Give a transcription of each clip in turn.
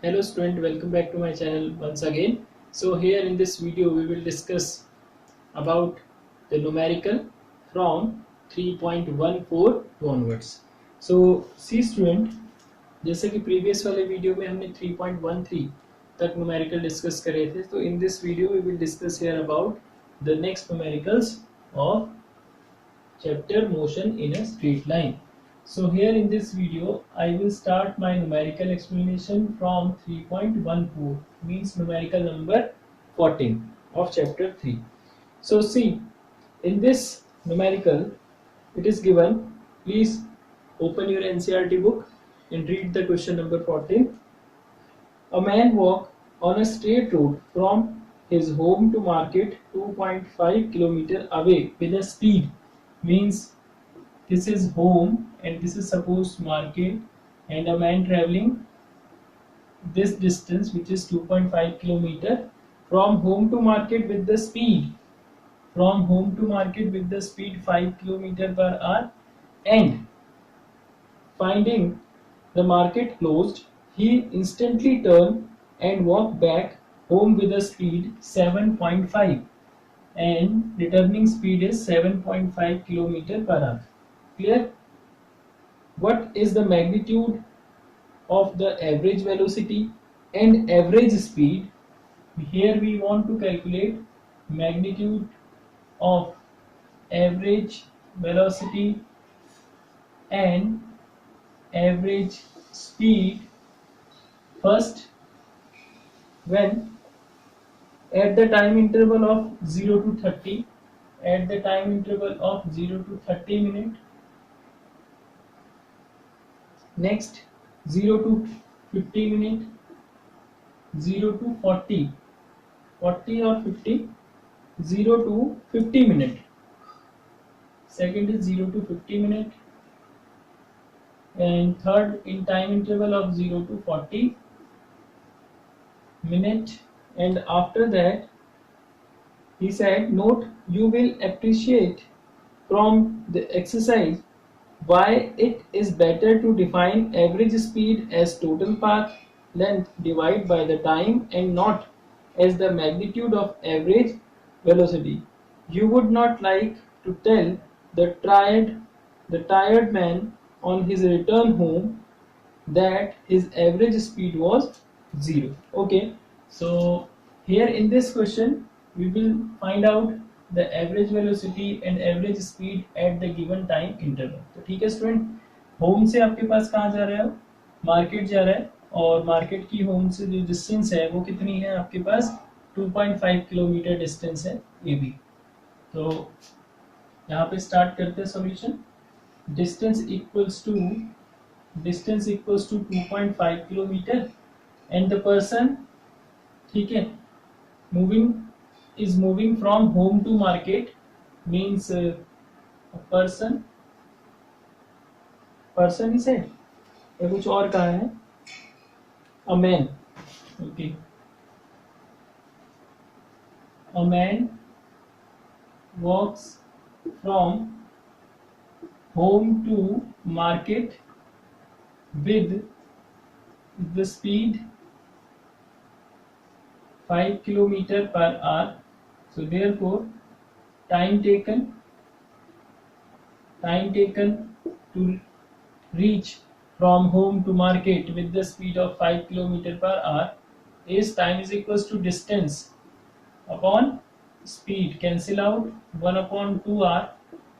Hello student, welcome back to my channel once again. So here in this video we will discuss about the numerical from 3.14 to onwards. So see student, जैसे कि previous वाले video में हमने 3.13 तक numerical discuss करे थे, तो in this video we will discuss here about the next numericals of chapter motion in a straight line. So here in this video I will start my numerical explanation from 3.14, means numerical number 14 of chapter 3. So see, in this numerical it is given, please open your NCERT book and read the question number 14. A man walk on a straight road from his home to market 2.5 km away with a speed, means this is home and this is supposed market, and a man traveling this distance which is 2.5 km from home to market with the speed 5 km per hour, and finding the market closed, he instantly turned and walked back home with a speed 7.5, and returning speed is 7.5 km per hour. Clear? What is the magnitude of the average velocity and average speed? Here we want to calculate magnitude of average velocity and average speed first when at the time interval of 0 to 30, at the time interval of 0 to 30 minutes, next 0 to 50 minutes, 0 to 40 or 50, 0 to 50 minutes, second is 0 to 50 minutes, and third in time interval of 0 to 40 minutes. And after that he said, note, you will appreciate from the exercise why it is better to define average speed as total path length divided by the time and not as the magnitude of average velocity. You would not like to tell the tired man on his return home that his average speed was 0. Okay, so here in this question we will find out the average velocity and average speed at the given time interval. तो ठीक है student, home से आपके पास कहाँ जा रहा है, market जा रहा है, और मार्केट की होम से जो डिस्टेंस है वो कितनी है आपके पास 2.5 किलोमीटर डिस्टेंस है ये भी. तो यहाँ पे स्टार्ट करते हैं solution. Distance equals to 2.5 kilometre and the person, ठीक है, moving from home to market, means a person ही से या कुछ और कहा है, a man. Okay, a man walks from home to market with the speed 5 km per hour. So therefore time taken to reach from home to market with the speed of 5 km per hour is time is equals to distance upon speed, cancel out 1 upon 2r,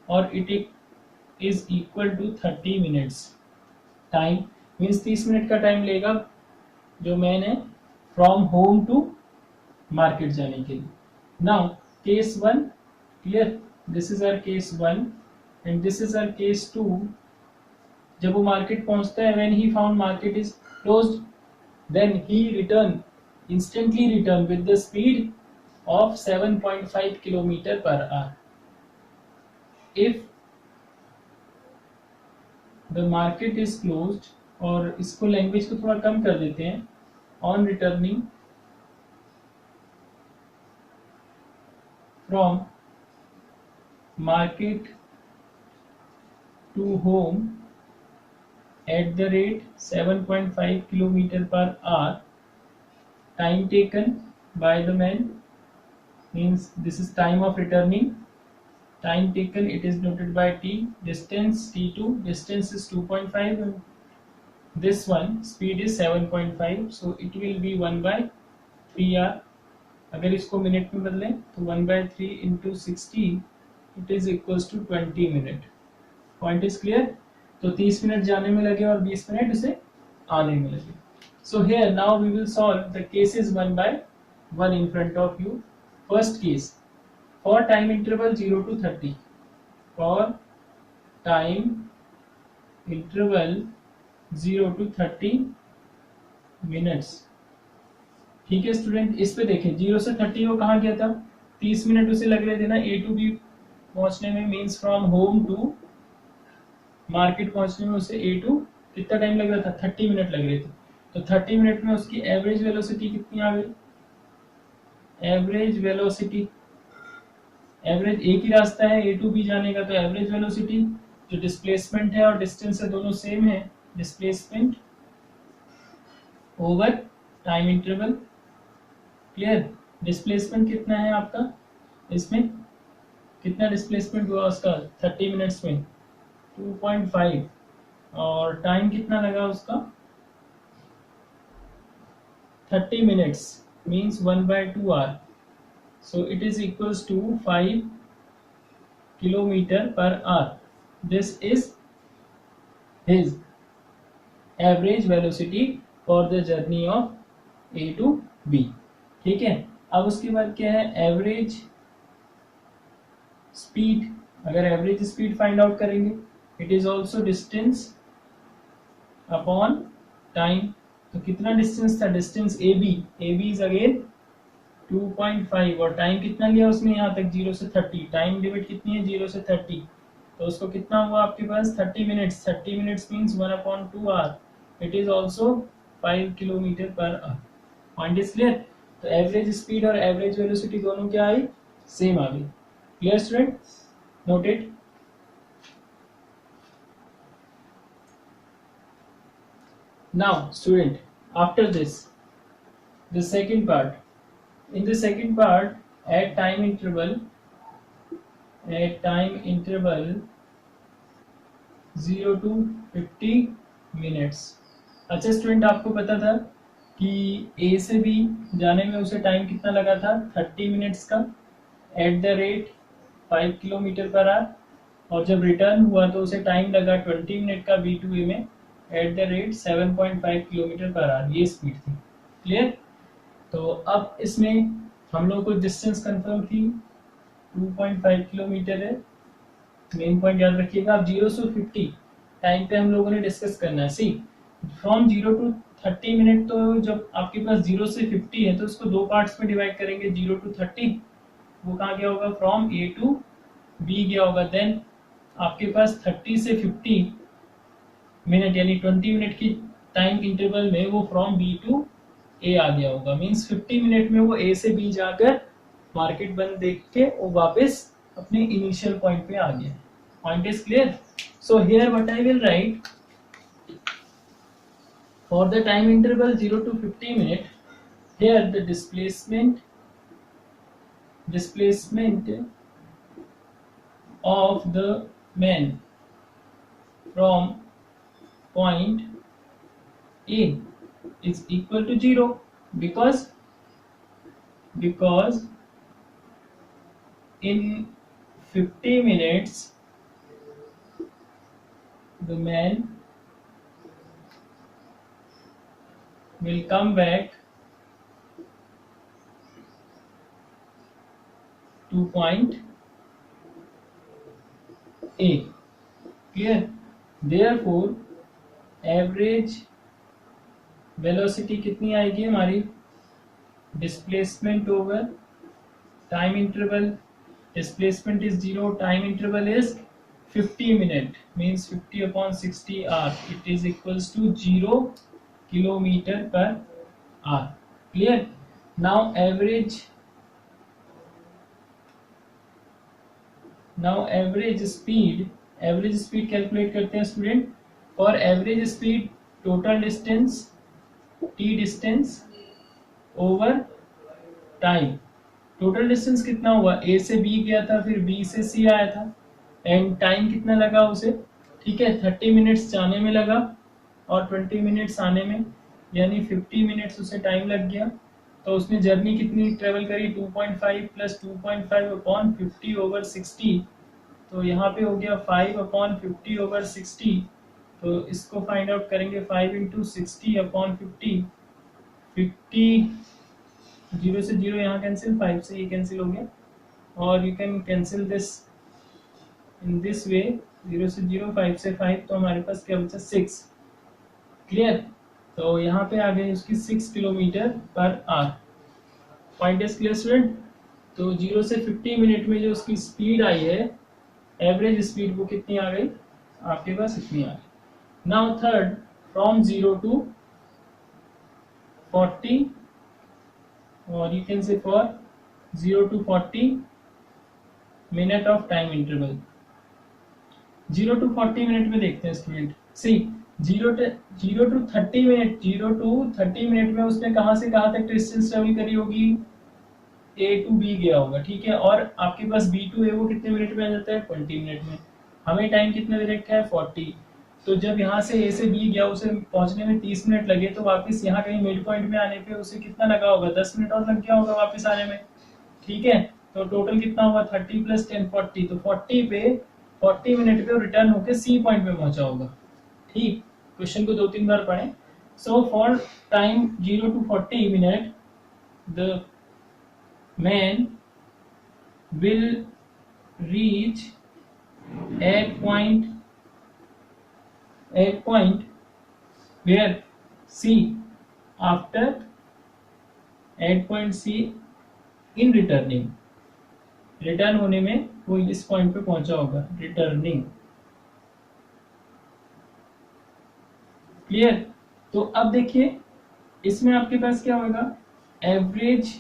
or it is equal to 30 minutes. Time means 30 minute का time लेगा जो man है from home to market जाने के लिए. Now case 1 clear, this is our case 1 and this is our case 2. जब वो market पहुंचता है, when he found market is closed, then he instantly return with the speed of 7.5 km per hour. If the market is closed, और इसको language को थोड़ा कम कर देते हैं, on returning from market to home at the rate 7.5 km per hour, time taken by the man, means this is time of returning. Time taken, it is noted by t. Distance t2, distance is 2.5 and this one speed is 7.5, so it will be 1 by 3r. अगर इसको minute में बदलें तो 1 by 3 into 60 it is equals to 20 minute. Point is clear. तो 30 minute जाने में लगे और 20 मिनट उसे आने में लगे. So here now we will solve the cases one by one in front of you. First case, for time interval 0 to 30. For time interval 0 to 30 minutes. ठीक है स्टूडेंट, इस पे देखें 0 से 30 वो कहाँ गया था, 30 मिनट उसे लग रहे थे ना A to B पहुंचने में, means from home to market पहुंचने में उसे A to कितना टाइम लग रहा था, 30 मिनट लग रहे थे. तो 30 मिनट में उसकी एवरेज वेलोसिटी कितनी आ गई, एवरेज वेलोसिटी, एवरेज एक ही रास्ता है A to B जाने का, तो एवरेज वेलोसिटी जो डिस्प्लेसमेंट है और डिस्टेंस है दोनों सेम है, displacement over time interval. Clear. Displacement कितना है आपका, इसमें कितना डिस्प्लेसमेंट हुआ उसका 30 मिनट्स में 2.5 और टाइम कितना लगा उसका 30 minutes means 1 by 2 hour, so it is equals to 5 kilometer per hour. This is his average velocity for the journey of A to B. ठीक है. अब उसके बाद क्या है, एवरेज स्पीड. अगर एवरेज स्पीड फाइंड आउट करेंगे, it is also distance upon time. तो कितना डिस्टेंस था, distance A B is again 2.5 और टाइम कितना लिया उसने यहाँ तक 0 से 30. टाइम लिमिट कितनी है 0 से 30, तो उसको कितना हुआ आपके पास 30 minutes. 30 minutes means 1/2 hour. It is also 5 kilometre per hour. Point is clear. तो एवरेज स्पीड और एवरेज वेलोसिटी दोनों क्या आई, सेम आ गई. Clear student, noted. Now student, after this, the second part. In the second part, at time interval 0 to 50 minutes. अच्छा student, आपको पता था कि A से B जाने में उसे टाइम कितना लगा था 30 मिनट्स का at the rate 5 kilometre per our, और जब रिटर्न हुआ तो उसे टाइम लगा 20 मिनट का B to A में at the rate 7.5 kilometre per our. ये स्पीड थी. क्लियर. तो अब इसमें हम लोग को डिस्टेंस कंफर्म थी 2.5 किलोमीटर है. मेन पॉइंट याद रखिएगा. अब 0 से 50 टाइम पे हम लोगों ने डिस्कस करना है. सी फ्रॉम 0 to 30 मिनट, तो जब आपके पास 0 से 50 है तो उसको दो पार्ट्स में डिवाइड करेंगे. 0 to 30 वो कहाँ गया होगा, फ्रॉम A to B गया होगा. देन आपके पास 30 से 50 मिनट यानी 20 मिनट की टाइम इंटरवल में वो फ्रॉम B to A आ गया होगा. मींस 50 मिनट में वो A से B जाकर मार्केट बंद देख के वो वापस अपने इनिशियल पॉइंट पे आ गया. Point is clear. So here what I will write, for the time interval 0 to 50 minute, here the displacement of the man from point A is equal to 0 because in 50 minutes the man will come back to point A. Clear. Therefore average velocity कितनी आएगी हमारी, displacement over time interval. Displacement is 0, time interval is 50 minute, means 50/60 hour. It is equals to 0 kilometre per hour. Clear. Now average speed calculate करते हैं student. For average speed, total distance, t distance over time. Total distance कितना हुआ, ए से B गया था, फिर B से सी आया था, एंड टाइम कितना लगा उसे, ठीक है, 30 मिनट्स जाने में लगा और 20 मिनट्स आने में, यानी 50 मिनट्स उसे टाइम लग गया। तो उसने जर्नी कितनी ट्रेवल करी, 2.5 प्लस 2.5 अपॉन 50 ओवर 60, तो यहाँ पे हो गया 5 अपॉन 50 ओवर 60। तो इसको फाइंड आउट करेंगे, 5 इंटू 60 अपॉन 50, 50, जीरो से जीरो यहाँ कैंसिल, 5 से ये कैंसिल हो गया, और you can cancel this in this way, 0 से 0, 5 से 5, तो हमारे पास क्या बचा, 6। क्लियर। तो यहाँ पे आ गई उसकी 6 kilometre per hour. Point is clear student. तो 0 से 50 मिनट में जो उसकी स्पीड आई है, एवरेज स्पीड, वो कितनी आ गई आपके पास, इतनी आ गई। नाउ थर्ड, फ्रॉम 0 टू 40, और you can say for 0 to 40 minute of time interval. 0 to 40 minute में देखते हैं student. See, 0 to 30 minute, 0 to 30 minute में उसने कहां से कहां तक डिस्टेंस ट्रेवल करी होगी, ए टू बी गया होगा, ठीक है, और आपके पास बी टू ए वो कितने मिनट में आ जाता है, 20 मिनट में। हमें टाइम कितना दे रखा है, 40। तो जब यहाँ से ए से बी गया, उसे पहुंचने में 30 मिनट लगे, तो वापस यहाँ कहीं मिड पॉइंट में आने पे उसे कितना लगा होगा, 10 मिनट और लग गया होगा वापस आने में, ठीक है। तो टोटल कितना हुआ, 30 प्लस 10, 40। तो 40 मिनट पे रिटर्न होकर सी पॉइंट पे पहुंचा होगा, ठीक। क्वेश्चन को 2-3 बार पढ़ें। So for time 0 to 40 minute, the man will reach at point where C, after at point C in returning, return होने में वो इस पॉइंट पे पहुंचा होगा, रिटर्निंग। क्लियर। तो अब देखिए इसमें आपके पास क्या होगा, एवरेज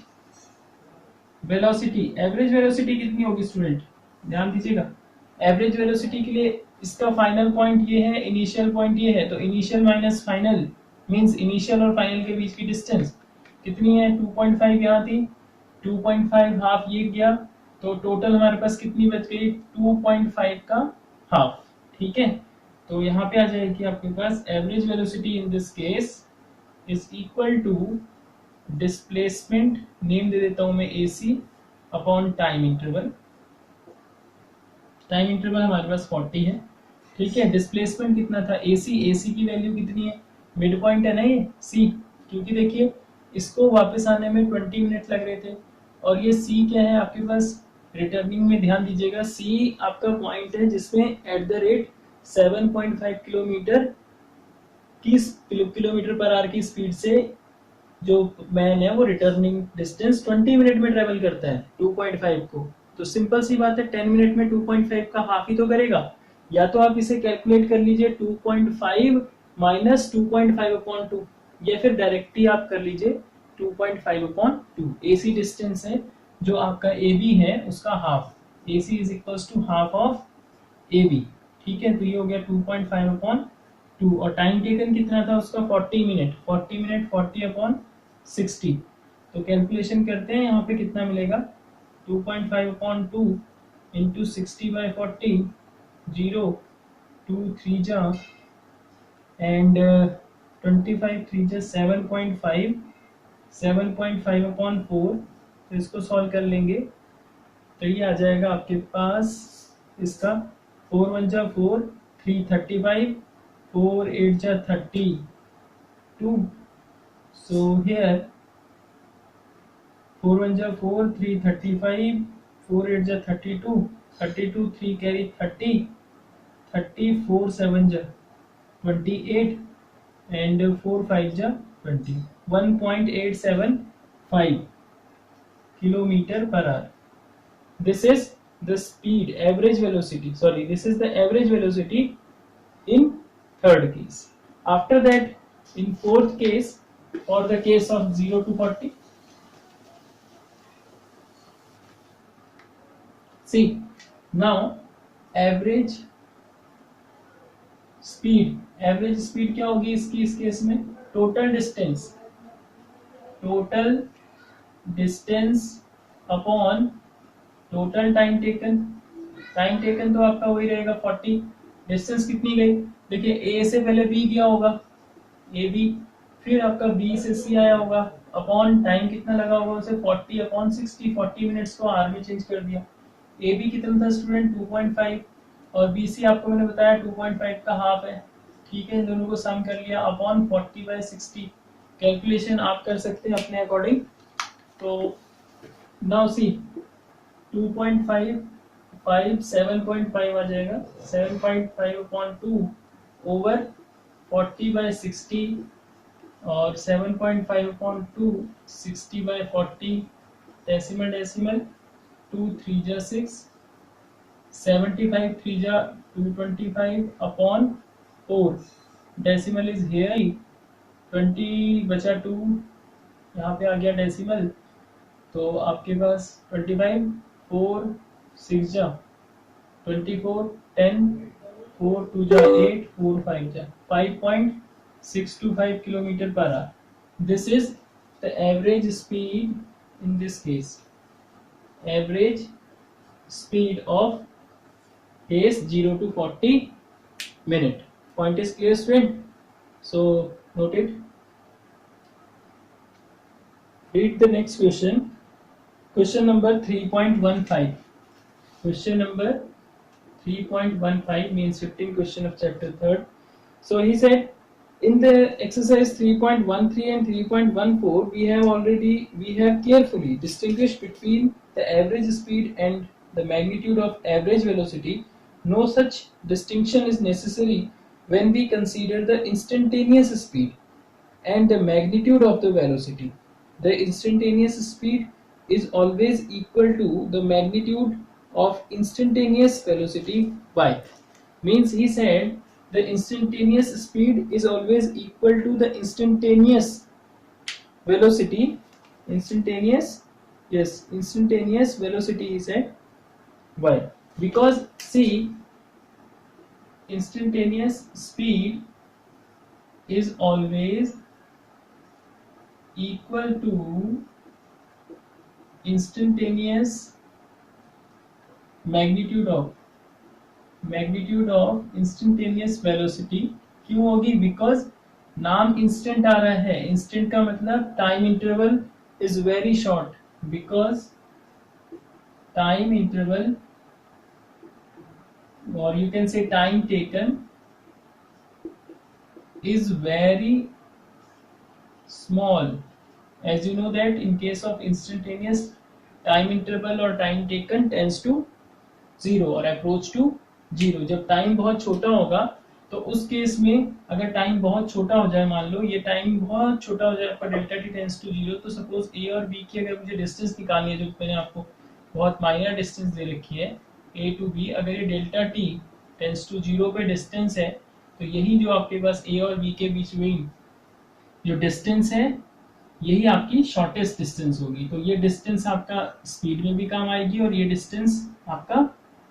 वेलोसिटी। एवरेज वेलोसिटी कितनी होगी स्टूडेंट, ध्यान दीजिएगा। एवरेज वेलोसिटी के लिए इसका फाइनल पॉइंट ये है, इनिशियल पॉइंट ये है, तो initial minus final means initial और फाइनल के बीच की डिस्टेंस कितनी है, 2.5 यहाँ थी, 2.5 हाफ ये गया, तो टोटल हमारे पास कितनी बच गई, 2.5 का हाफ, ठीक है। तो यहाँ पे आ जाएगी आपके पास average velocity in this case is equal to displacement, name दे देता हूं मैं AC, upon time interval. Time interval हमारे पास 40 है, ठीक है। डिस्प्लेसमेंट कितना था, AC की वैल्यू कितनी है, मिड पॉइंट है ना ये C, क्योंकि देखिए इसको वापस आने में 20 मिनट लग रहे थे, और ये C क्या है आपके पास रिटर्निंग में, ध्यान दीजिएगा। C आपका पॉइंट है जिसमें at the rate 7.5 kilometre per our की स्पीड से जो मैन है वो रिटर्निंग डिस्टेंस 20 मिनट में ट्रेवल करता है 2.5 को। तो सिंपल सी बात है, 10 मिनट में 2.5 का हाफ ही तो करेगा। या तो आप इसे कैलकुलेट कर लीजिए 2.5 माइनस 2.5 अपॉन 2, या फिर डायरेक्टली आप कर लीजिए 2.5 अपॉन 2। AC डिस्टेंस है जो आपका AB है उसका half, AC is equals to half of AB, ठीक है। तो ये हो गया 2.5 अपॉन 2, और टाइम टेकन कितना था उसका, 40 मिनट, 40 अपॉन 60। तो कैलकुलेशन करते हैं, यहाँ पे कितना मिलेगा, 2.5 अपॉन 2 इंटू 60/40, 0 2 3 जा एंड 25 3 जा 7.5, 7.5 अपॉन 4। तो इसको सॉल्व कर लेंगे तो ये आ जाएगा आपके पास इसका 4 1 जा 4, 3 35, 4 8 जा 32। So here 4 1 जा 4, 3 35, 4 8 जा 32, 32 3 carry 30, 30 4 7 जा 28 and 4 5 जा 20, 1.875 kilometer per hour. This is the speed, average velocity. Sorry, this is the average velocity in third case. After that, in fourth case, or the case of 0 to 40, see now average speed क्या होगी इसकी, इस case में total total distance upon total time taken. Time taken तो आपका वही रहेगा 40। Distance कितनी गई, देखिए ए से पहले बी गया होगा, ए बी, फिर आपका बी से सी आया होगा, अपॉन टाइम कितना लगा होगा उसे 40 अपॉन 60, 40 मिनट्स को आर में चेंज कर दिया। ए बी कितना था स्टूडेंट 2.5 और बी सी आपको मैंने बताया 2.5 का हाफ है। ठीक है, इन दोनों को सम कर लिया अपॉन 40/60। कैलकुलेशन आप कर सकते हैं अपने अकॉर्डिंग। तो नाउ सी 2.5 5 7.5 आ जाएगा, 7.5 अपॉन 2 ओवर 40/60 और 7.5 अपॉन 2 60/40 डेसिमल डेसिमल 2 3 जा 6 75 3 जा 225 अपॉन 4 डेसिमल इज हियर 20 बचा 2, यहाँ पे आ गया डेसिमल, तो आपके पास 25 4 6 जा 24 10 4 2 जा 8 4 5 जा 5.625 kilometer per hour. This is the average speed in this case. Average speed of pace 0 to 40 minute. Point is clear, student? So note it. Read the next question. Question number 3.15. Question number 3.15 means 15 question of chapter 3rd. So he said in the exercise 3.13 and 3.14 we have carefully distinguished between the average speed and the magnitude of average velocity. No such distinction is necessary when we consider the instantaneous speed and the magnitude of the velocity. The instantaneous speed is always equal to the magnitude of instantaneous velocity y. Means he said the instantaneous speed is always equal to the instantaneous velocity. Instantaneous velocity is at y, because see, instantaneous speed is always equal to instantaneous magnitude of instantaneous velocity. क्यों होगी, because नाम instant आ रहा है, instant का मतलब time interval is very short, because time interval और you can say time taken is very small. As you know that in case of instantaneous, time interval or time taken tends to 0 or approach to 0. जब time बहुत छोटा होगा तो उस case में अगर time बहुत छोटा हो जाए, मान लो ये टाइम बहुत छोटा हो जाए आपका डेल्टा टी टेंस टू 0, तो सपोज ए और बी की अगर मुझे डिस्टेंस निकालनी है, जो मैंने आपको बहुत माइनर डिस्टेंस दे रखी है ए टू बी, अगर ये डेल्टा टी टेंस टू 0 पे डिस्टेंस है, तो यही जो आपके पास ए और बी के बीच में जो डिस्टेंस है यही आपकी शॉर्टेस्ट डिस्टेंस होगी। तो ये डिस्टेंस आपका स्पीड में भी काम आएगी और ये डिस्टेंस आपका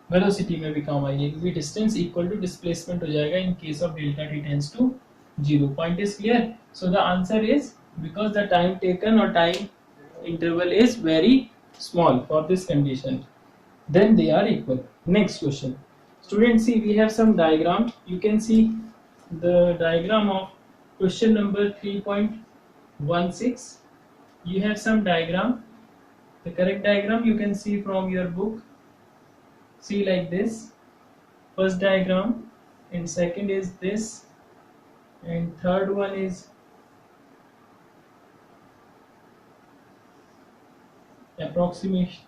वेलोसिटी में भी काम आएगी, क्योंकि डिस्टेंस इक्वल टू डिस्प्लेसमेंट हो जाएगा in case of delta T tends to 0. Point is clear? So the answer is because the time taken और time interval is very small for this condition, then they are equal. Next question. Students, see, we have some diagram. You can see the diagram of question number 3.16. You have some diagram. The correct diagram you can see from your book. See like this. First diagram, and second is this, and third one is approximate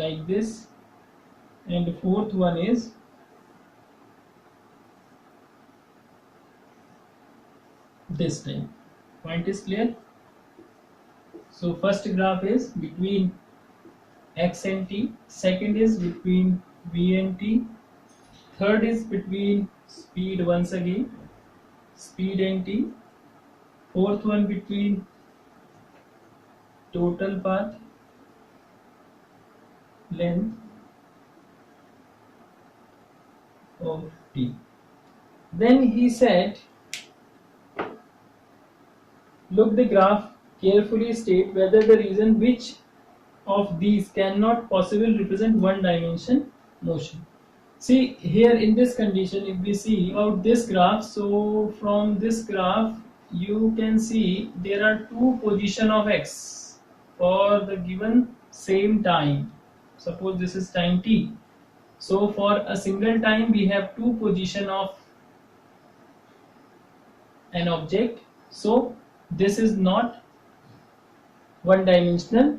like this, and the fourth one is this time. Point is clear? So first graph is between x and t, second is between v and t, third is between speed, once again speed and t, fourth one between total path length of t. Then he said look the graph carefully, state whether the reason which of these cannot possibly represent one dimension motion. See here in this condition, if we see about this graph, so from this graph you can see there are two position of x for the given same time. Suppose this is time t. So for a single time we have two position of an object. So this is not one dimensional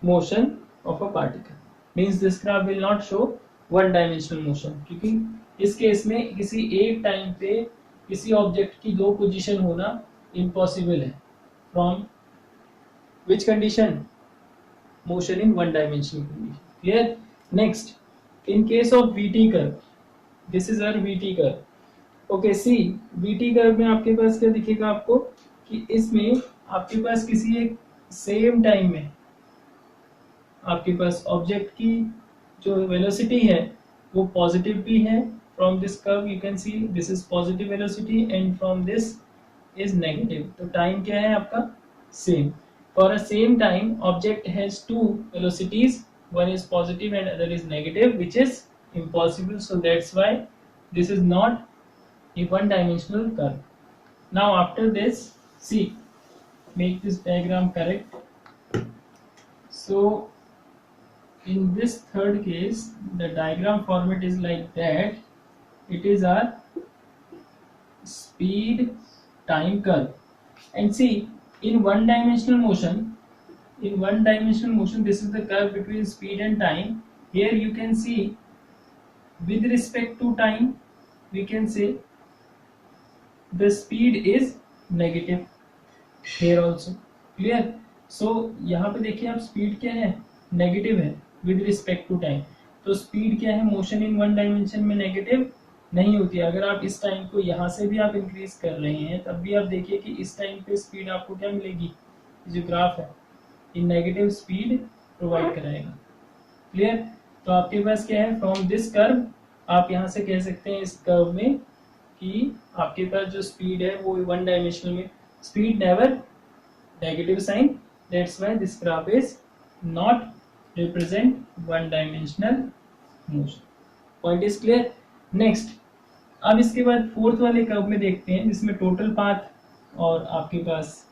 motion of a particle, means this graph will not show one dimensional motion, क्योंकि इस case में किसी एक time पे किसी object की दो position होना इम्पॉसिबल है. From which condition? Motion in one dimensional condition. Clear? Next, in case of VT curve, this is our VT curve. Okay, see VT curve में आपके पास क्या दिखेगा आपको कि इसमें आपके पास किसी एक सेम टाइम में आपके पास ऑब्जेक्ट की जो वेलोसिटी है वो पॉजिटिव भी है. From this curve you can see this is positive velocity and from this is negative. तो टाइम क्या है आपका? Same. For a same time object has two velocities, one is positive and other is negative, which is impossible. So that's why this is not a one dimensional curve. Now after this, see, make this diagram correct. So in this third case the diagram format is like that. It is our speed time curve. And see, in one dimensional motion, this is the curve between speed and time. Here you can see with respect to time we can say the speed is negative here also. Clear? So यहाँ पे देखिए आप, speed क्या है? Negative है with respect to time. तो speed क्या है? मोशन इन वन डायमेंशन में नेगेटिव नहीं होती है. अगर आप इस टाइम को यहाँ से भी आप इंक्रीज कर रहे हैं तब भी आप देखिए कि इस टाइम पे स्पीड आपको क्या मिलेगी? जो ग्राफ है ये नेगेटिव स्पीड प्रोवाइड कराएगा. क्लियर? तो आपके पास क्या है? फ्रॉम दिस कर्व आप यहाँ से कह सकते हैं इस कर्व में कि आपके पास जो स्पीड है वो वन डायमेंशनल में, speed never negative sign, that's why this graph is not represent one dimensional motion. Point is clear? Next, अब इसके बाद फोर्थ वाले कर्व में देखते हैं जिसमें टोटल पाथ और आपके पास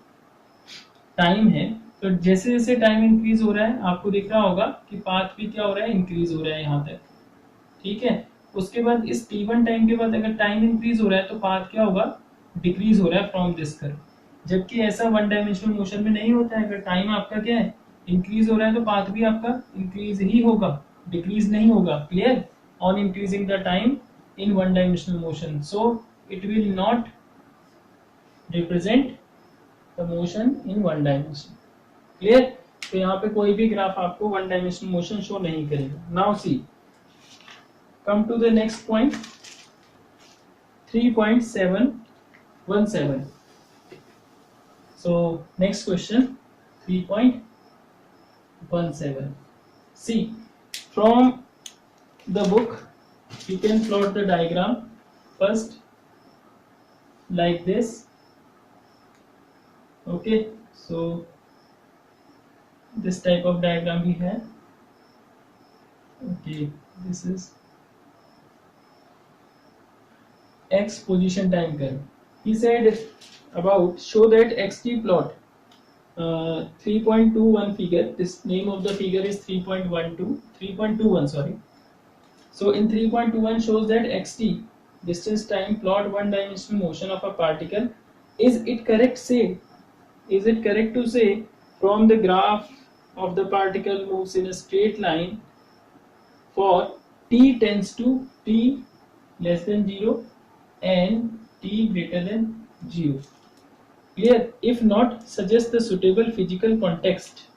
टाइम है. तो जैसे जैसे टाइम इंक्रीज हो रहा है आपको दिख रहा होगा कि पाथ भी क्या हो रहा है? इंक्रीज हो रहा है यहाँ तक. ठीक है? उसके बाद इस t1 टाइम के बाद अगर टाइम इंक्रीज हो रहा है तो पाथ क्या होगा? डिक्रीज हो रहा है फ्रॉम दिस कर्व. जबकि ऐसा वन डायमेंशनल मोशन में नहीं होता है. अगर टाइम आपका क्या है? इंक्रीज हो रहा है तो पाथ भी आपका इंक्रीज ही होगा, डिक्रीज नहीं होगा. Clear? On increasing the time in one dimensional motion, so it will not represent the motion in one dimension. Clear? तो यहाँ पे कोई भी ग्राफ आपको वन डायमेंशनल मोशन शो नहीं करेगा. Now see, come to the next point, 3.717. so next question, 3.17. see, from the book you can plot the diagram first like this. okay, so this type of diagram we have. okay, this is x position time curve. He said about show that xt plot 3.21 figure. This name of the figure is 3.21 sorry. So in 3.21 shows that xt distance time plot one dimensional motion of a particle. Is it correct to say from the graph of the particle moves in a straight line for t tends to t less than 0 and t greater than 0. Clear? If not, suggest the suitable physical context.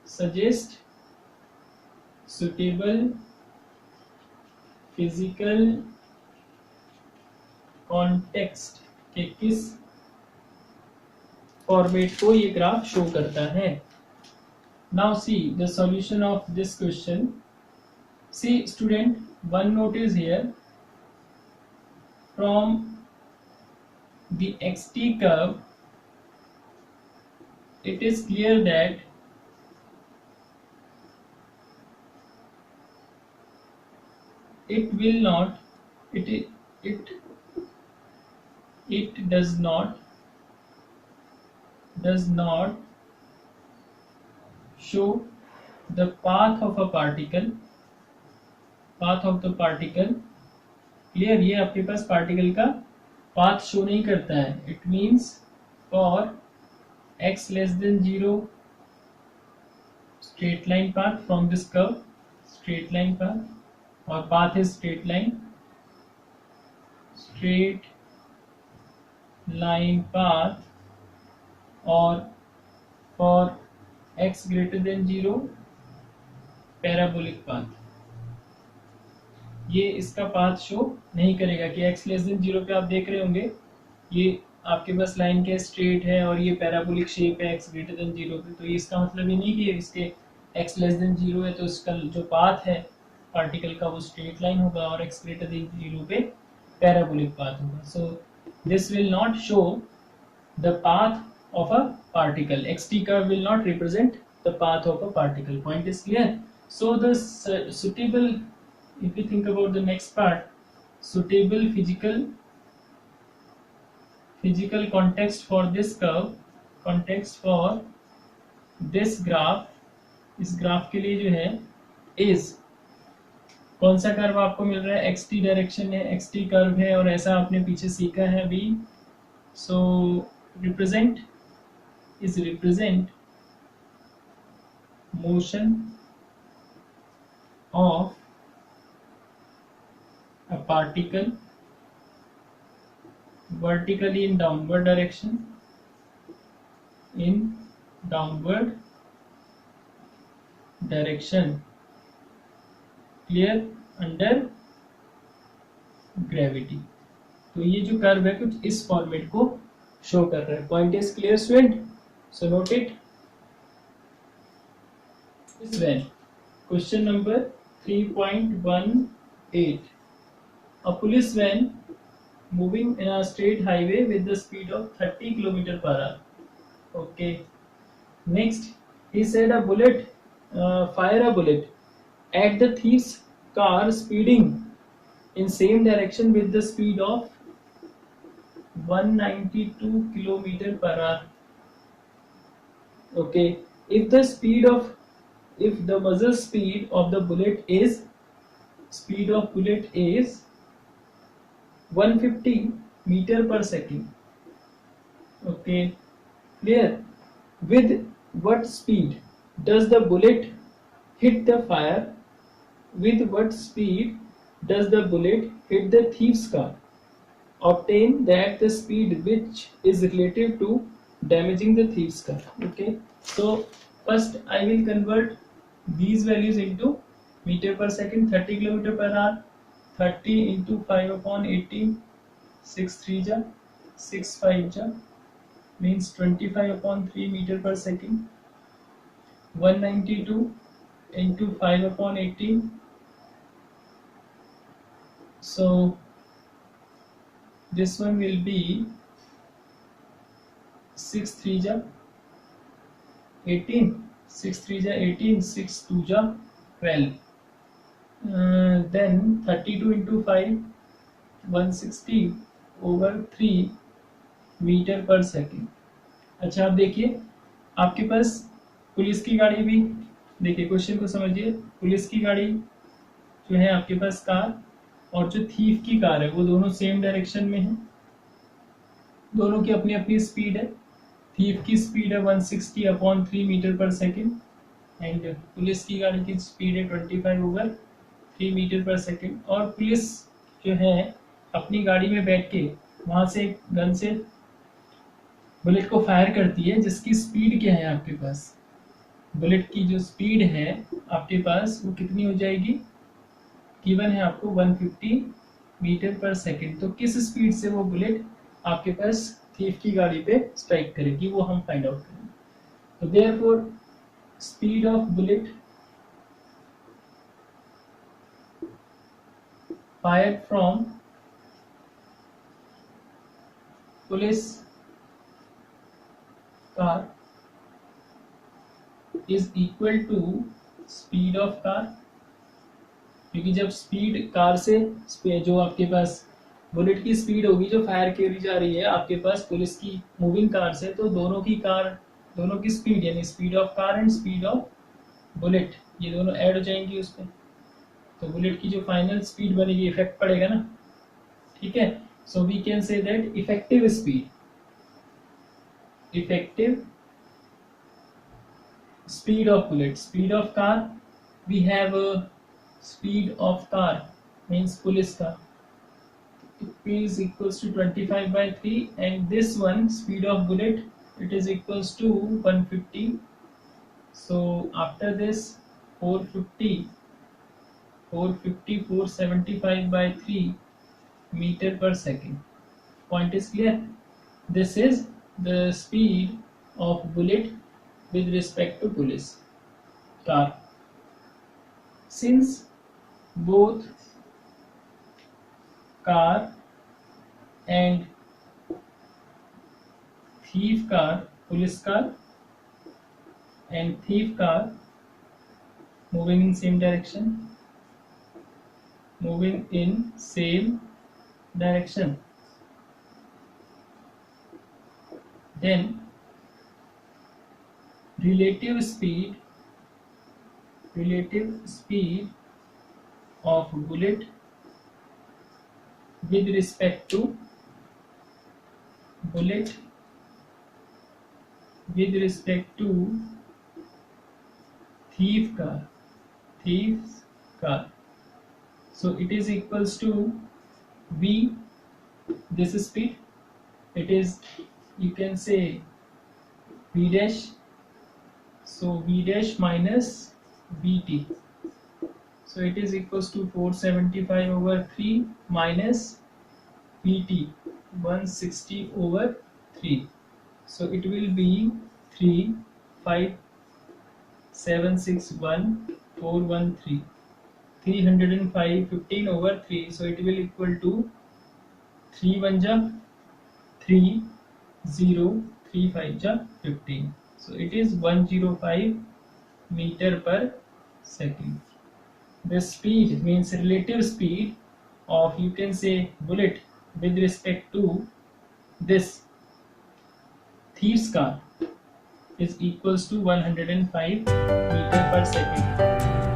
Suggest suitable physical context कि किस format को ये graph show करता है. Now see the solution of this question. See student, one note is here. From the xt curve it is clear that it will not it it it does not show the path of a particle, clear, ये आपके पास particle का path show नहीं करता है. It means for x less than 0 straight line path from this curve, straight line path, और path is straight line path, और for x greater than 0 parabolic path. ये इसका पाथ शो नहीं करेगा कि x लेस देन 0 पे आप देख रहे होंगे ये आपके पास लाइन के स्ट्रेट है और ये पैराबोलिक शेप है x ग्रेटर देन 0 पे, तो ये इसका मतलब ये नहीं कि इसके x लेस देन 0 है तो इसका जो पाथ है पार्टिकल का वो स्ट्रेट लाइन होगा और x ग्रेटर देन 0 पे पैराबोलिक पाथ होगा. So this will not show the path of a particle. xt curve will not represent the path of a particle. Point is clear. So the suitable, if you think about the next part, suitable physical context for this curve, context for this graph, इस graph के लिए जो है is, कौन सा curve आपको मिल रहा है, xt डायरेक्शन है, xt कर्व है और ऐसा आपने पीछे सीखा है अभी. So represent motion of a particle vertically in downward direction, clear, under gravity. तो ये जो कर्व है कुछ इस फॉर्मेट को शो कर रहा है. Point is clear student. So note it. This when question number 3.18. A police van moving in a straight highway with the speed of 30 km per hour. Okay. Next, he said fire a bullet at the thief's car speeding in same direction with the speed of 192 km per hour. Okay, if the muzzle speed of the bullet is 150 meter per second. Okay, clear. With what speed does the bullet hit the fire? With what speed does the bullet hit the thief's car? Obtain that the speed which is relative to damaging the thief's car. Okay, so first I will convert these values into meter per second. 30 km per hour, 30 into 5 upon 18, 6 3 ja, 6 5 ja, means 25 upon 3 meter per second. 192 into 5 upon 18, so this one will be 6 3 ja 18, 6 3 ja 18, 6 2 ja 12. Then 32 into 5, 160 over 3 metre पर second. अच्छा, आप देखिए आपके पास police की गाड़ी भी, देखिए question को समझिए. पुलिस की गाड़ी जो है आपके पास कार और जो थीफ की कार है वो दोनों सेम डायरेक्शन में है. दोनों की अपनी अपनी स्पीड है. थीफ की स्पीड है 160 अपॉन 3 मीटर पर सेकेंड एंड पुलिस की गाड़ी की स्पीड है 25 ओवर 3 मीटर पर सेकेंड. और पुलिस जो है अपनी गाड़ी में बैठ के वहां से एक गन से बुलेट को फायर करती है जिसकी स्पीड क्या है आपके पास. बुलेट की जो स्पीड है आपके पास वो कितनी हो जाएगी, गिवन है आपको 150 मीटर पर सेकेंड. तो किस स्पीड से वो बुलेट आपके पास थीफ की गाड़ी पे स्ट्राइक करेगी वो हम फाइंड आउट करेंगे. तो therefore speed of bullet fired from police car is equal to speed of car, क्योंकि जब स्पीड कार से जो आपके पास बुलेट की स्पीड होगी जो फायर करी जा रही है आपके पास पुलिस की मूविंग कार से, तो दोनों की स्पीड यानी speed of car and speed of bullet ये दोनों ऐड हो जाएंगी उस पर, तो बुलेट की जो फाइनल स्पीड बनेगी इफेक्ट पड़ेगा ना, ठीक है। So we can say that effective speed of bullet, speed of car, we have a speed of car means police car, P is equals to 25 by 3, and this one speed of bullet it is equals to 150. So after this 475 by 3 meter per second. Point is clear? This is the speed of bullet with respect to police car. Since both car and thief car, police car and thief car moving in same direction, then relative speed of bullet with respect to thief's car. So it is equals to v, this speed, it is, you can say v dash, so v dash minus vt, so it is equals to 475 over 3 minus vt 160 over 3, so it will be 35761,413, 305 15 over 3, so it will equal to 3 1 ja 3 0 3 5 ja 15, so it is 105 meter per second. The speed means relative speed of, you can say, bullet with respect to this thief's car is equals to 105 meter per second.